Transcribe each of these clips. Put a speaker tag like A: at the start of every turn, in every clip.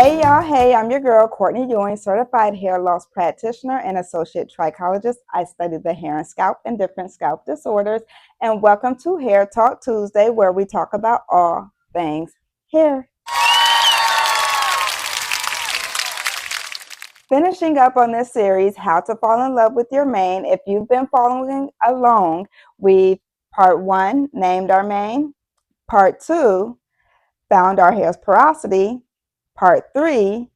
A: Hey y'all, hey, I'm your girl, Courtney Ewing, certified hair loss practitioner and associate trichologist. I study the hair and scalp and different scalp disorders. And welcome to Hair Talk Tuesday, where we talk about all things hair. Finishing up on this series, How to Fall in Love with Your Mane. If you've been following along, part 1, named our mane. Part 2, found our hair's porosity. Part 3,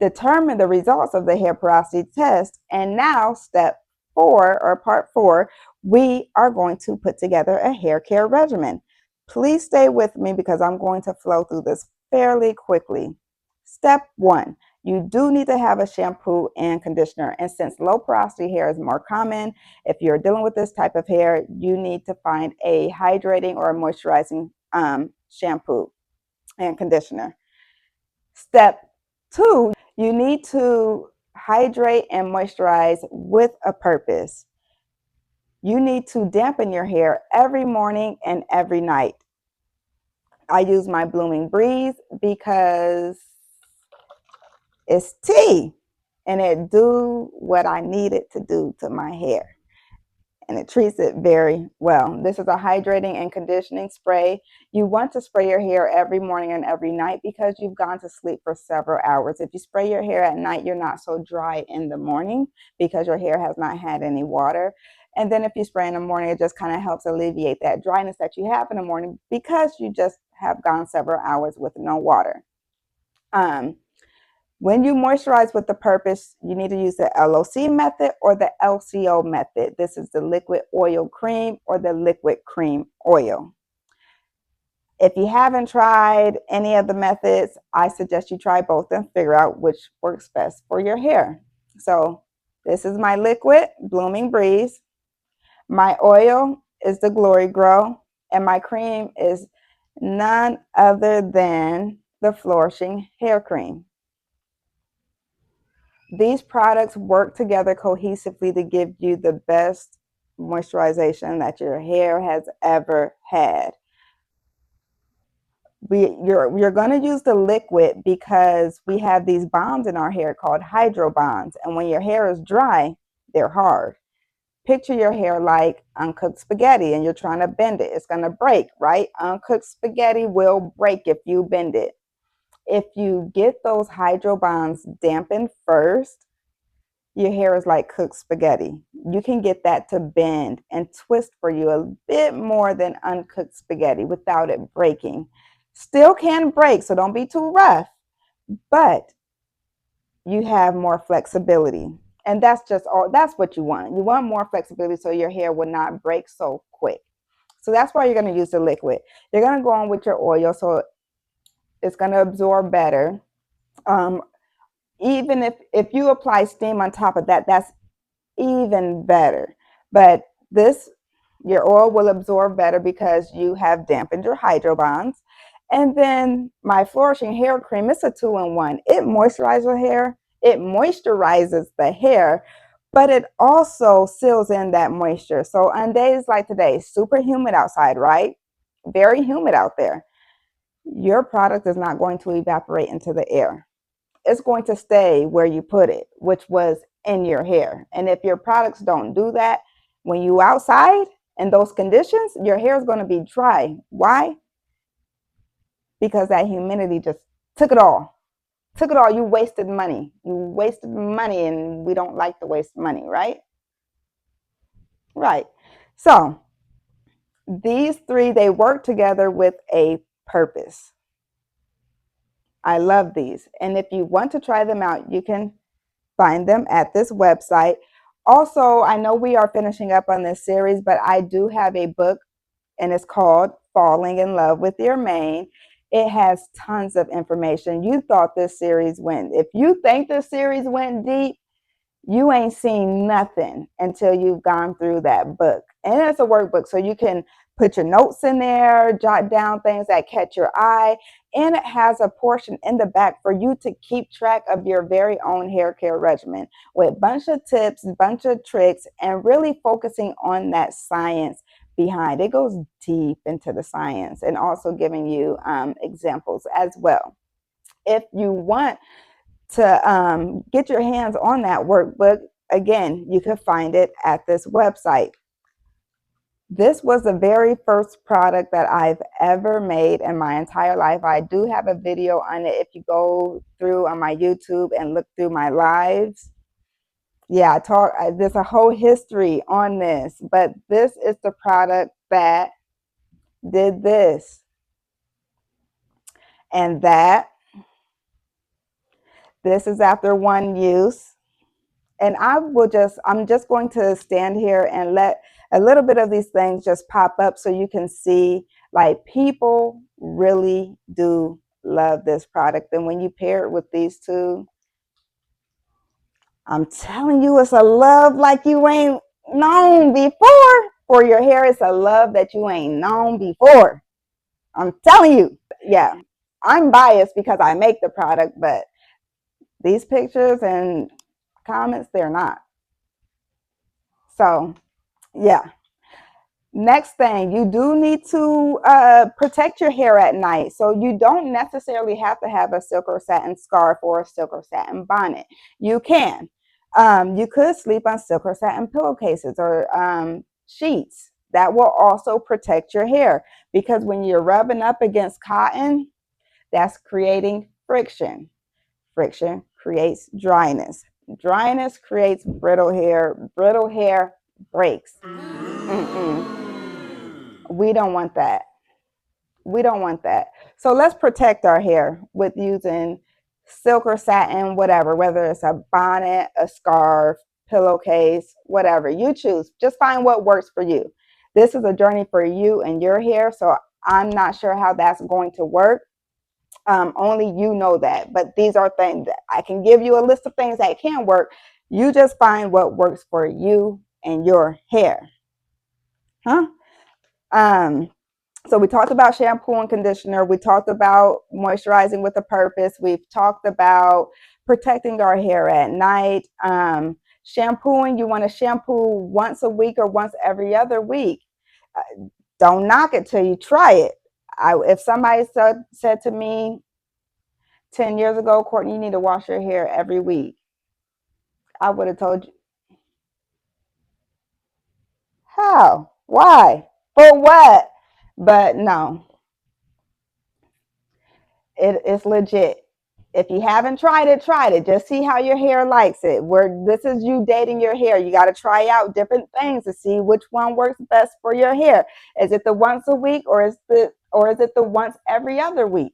A: determine the results of the hair porosity test. And now, step 4, or part 4, we are going to put together a hair care regimen. Please stay with me because I'm going to flow through this fairly quickly. Step 1, you do need to have a shampoo and conditioner. And since low porosity hair is more common, if you're dealing with this type of hair, you need to find a hydrating or a moisturizing shampoo and conditioner. Step 2, you need to hydrate and moisturize with a purpose. You need to dampen your hair every morning and every night. I use my Blooming Breeze because it's tea and it do what I need it to do to my hair. And it treats it very well. This is a hydrating and conditioning spray. You want to spray your hair every morning and every night because you've gone to sleep for several hours. If you spray your hair at night, you're not so dry in the morning because your hair has not had any water. And then if you spray in the morning, it just kind of helps alleviate that dryness that you have in the morning because you just have gone several hours with no water. When you moisturize with the purpose, you need to use the LOC method or the LCO method. This is the liquid oil cream or the liquid cream oil. If you haven't tried any of the methods, I suggest you try both and figure out which works best for your hair. So this is my liquid, Blooming Breeze. My oil is the Glory Grow, and my cream is none other than the Flourishing Hair Cream. These products work together cohesively to give you the best moisturization that your hair has ever had. You're going to use the liquid because we have these bonds in our hair called hydro bonds. And when your hair is dry, they're hard. Picture your hair like uncooked spaghetti and you're trying to bend it. It's going to break, right? Uncooked spaghetti will break if you bend it. If you get those hydro bonds dampened first, your hair is like cooked spaghetti. You can get that to bend and twist for you a bit more than uncooked spaghetti without it breaking. Still can break, so don't be too rough, but you have more flexibility. And that's what you want. You want more flexibility so your hair will not break so quick. So that's why you're going to use the liquid. You're going to go on with your oil so it's going to absorb better. Even if you apply steam on top of that, that's even better. But your oil will absorb better because you have dampened your hydro bonds. And then my Flourishing Hair Cream, it's a 2-in-1. It moisturizes the hair, but it also seals in that moisture. So on days like today, super humid outside, right? Very humid out there. Your product is not going to evaporate into the air. It's going to stay where you put it, which was in your hair. And if your products don't do that, when you outside in those conditions, your hair is going to be dry. Why? Because that humidity just took it all. Took it all. You wasted money. You wasted money, and we don't like to waste money, right? Right. So these three, they work together with a purpose. I love these. And if you want to try them out, you can find them at this website. Also, I know we are finishing up on this series, but I do have a book and it's called Falling in Love with Your Mane. It has tons of information. You thought this series if you think this series went deep, you ain't seen nothing until you've gone through that book. And it's a workbook, so you can put your notes in there, jot down things that catch your eye, and it has a portion in the back for you to keep track of your very own hair care regimen with a bunch of tips, a bunch of tricks, and really focusing on that science behind. It goes deep into the science and also giving you examples as well. if you want to get your hands on that workbook, again, you can find it at this website. This was the very first product that I've ever made in my entire life. I do have a video on it if you go through on my YouTube and look through my lives. Yeah, there's a whole history on this, but this is the product that did this and that. This is after one use. And I'm just going to stand here and let a little bit of these things just pop up so you can see, like, people really do love this product. And when you pair it with these two, I'm telling you, it's a love like you ain't known before. For your hair, it's a love that you ain't known before. I'm telling you. Yeah, I'm biased because I make the product, but these pictures and comments, they're not. So, yeah. Next thing, you do need to protect your hair at night. So you don't necessarily have to have a silk or satin scarf or a silk or satin bonnet. You can. You could sleep on silk or satin pillowcases or sheets. That will also protect your hair, because when you're rubbing up against cotton, that's creating friction. Friction creates dryness. Dryness creates brittle hair. Brittle hair breaks. We don't want that. We don't want that. So let's protect our hair with using silk or satin, whatever, whether it's a bonnet, a scarf, pillowcase, whatever you choose. Just find what works for you. This is a journey for you and your hair, so I'm not sure how that's going to work. Only you know that. But these are things that I can give you a list of things that can work. You just find what works for you and your hair. Huh? So we talked about shampoo and conditioner. We talked about moisturizing with a purpose. We've talked about protecting our hair at night. Shampooing, you want to shampoo once a week or once every other week. Don't knock it till you try it. If somebody said to me 10 years ago, Courtney, you need to wash your hair every week, I would have told you, how? Why? For what? But no, it's legit. If you haven't tried it, try it. Just see how your hair likes it. This is you dating your hair. You got to try out different things to see which one works best for your hair. Is it the once a week, or is it the once every other week?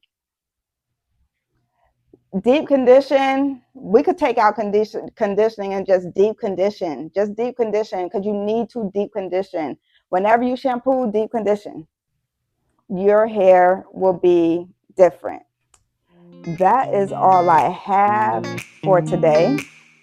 A: Deep condition, we could take out conditioning and just deep condition. Just deep condition, because you need to deep condition. Whenever you shampoo, deep condition, your hair will be different. That is all I have for today.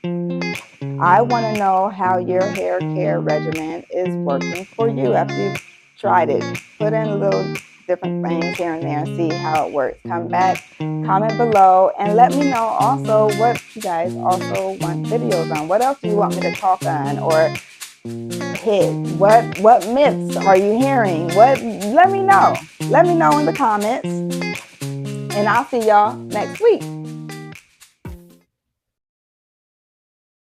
A: I want to know how your hair care regimen is working for you after you've tried it. Put in little different things here and there and see how it works. Come back, comment below, and let me know also what you guys also want videos on. What else do you want me to talk on or hit? What myths are you hearing? Let me know. Let me know in the comments. And I'll see y'all next week.